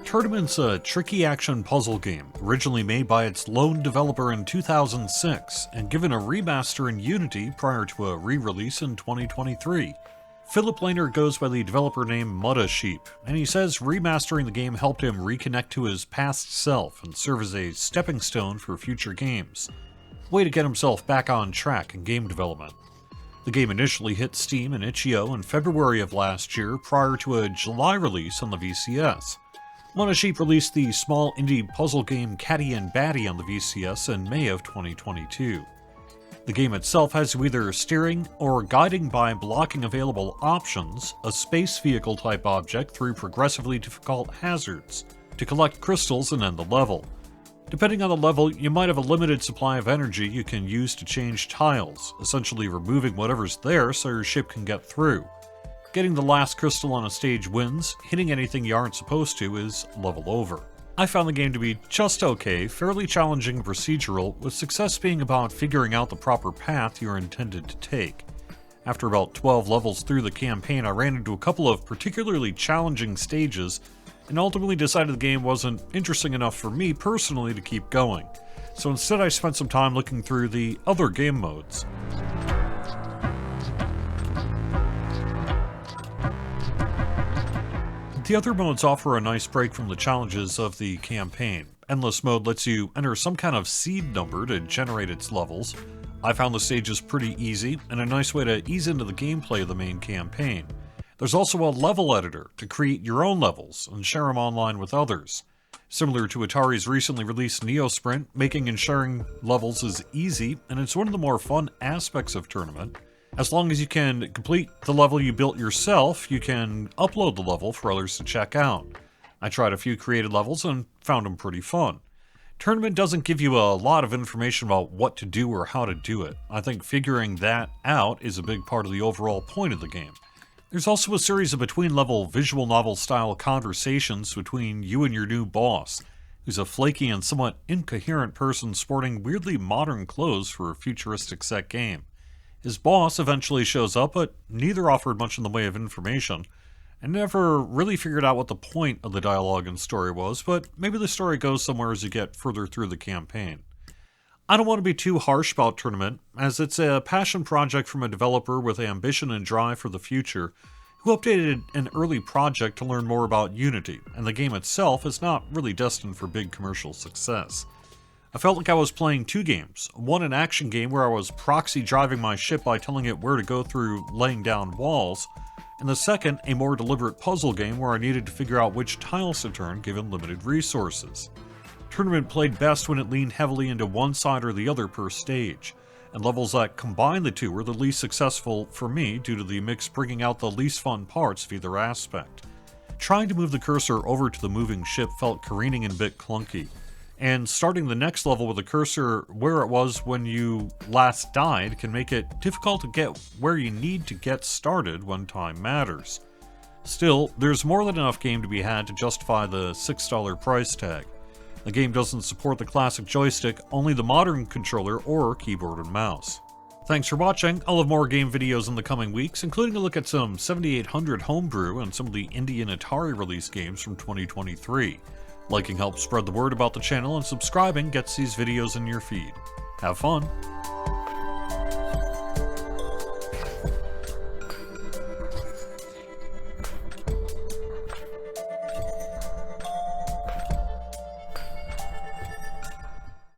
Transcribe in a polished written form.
Turnament's a tricky action puzzle game, originally made by its lone developer in 2006, and given a remaster in Unity prior to a re-release in 2023. Philipp Lehner goes by the developer name Mockduck, and he says remastering the game helped him reconnect to his past self and serve as a stepping stone for future games. Way to get himself back on track in game development. The game initially hit Steam and itch.io in February of last year prior to a July release on the VCS. Mockduck released the small indie puzzle game Catty and Batty on the VCS in May of 2022. The game itself has you either steering or guiding by blocking available options, a space vehicle type object through progressively difficult hazards, to collect crystals and end the level. Depending on the level, you might have a limited supply of energy you can use to change tiles, essentially removing whatever's there so your ship can get through. Getting the last crystal on a stage wins, hitting anything you aren't supposed to is level over. I found the game to be just okay, fairly challenging and procedural, with success being about figuring out the proper path you're intended to take. After about 12 levels through the campaign, I ran into a couple of particularly challenging stages, and ultimately decided the game wasn't interesting enough for me personally to keep going. So instead I spent some time looking through the other game modes. The other modes offer a nice break from the challenges of the campaign. Endless mode lets you enter some kind of seed number to generate its levels. I found the stages pretty easy, and a nice way to ease into the gameplay of the main campaign. There's also a level editor to create your own levels and share them online with others. Similar to Atari's recently released Neosprint, making and sharing levels is easy, and it's one of the more fun aspects of Tournament. As long as you can complete the level you built yourself, you can upload the level for others to check out. I tried a few created levels and found them pretty fun. Tournament doesn't give you a lot of information about what to do or how to do it. I think figuring that out is a big part of the overall point of the game. There's also a series of between-level visual novel-style conversations between you and your new boss, who's a flaky and somewhat incoherent person sporting weirdly modern clothes for a futuristic set game. His boss eventually shows up, but neither offered much in the way of information. I never really figured out what the point of the dialogue and story was, but maybe the story goes somewhere as you get further through the campaign. I don't want to be too harsh about Tournament, as it's a passion project from a developer with ambition and drive for the future, who updated an early project to learn more about Unity, and the game itself is not really destined for big commercial success. I felt like I was playing two games, one an action game where I was proxy driving my ship by telling it where to go through laying down walls, and the second a more deliberate puzzle game where I needed to figure out which tiles to turn given limited resources. Tournament played best when it leaned heavily into one side or the other per stage, and levels that combine the two were the least successful for me due to the mix bringing out the least fun parts of either aspect. Trying to move the cursor over to the moving ship felt careening and a bit clunky, and starting the next level with the cursor where it was when you last died can make it difficult to get where you need to get started when time matters. Still, there's more than enough game to be had to justify the $6 price tag. The game doesn't support the classic joystick, only the modern controller or keyboard and mouse. Thanks for watching. I'll have more game videos in the coming weeks, including a look at some 7800 homebrew and some of the indie and Atari release games from 2023. Liking helps spread the word about the channel, and subscribing gets these videos in your feed. Have fun!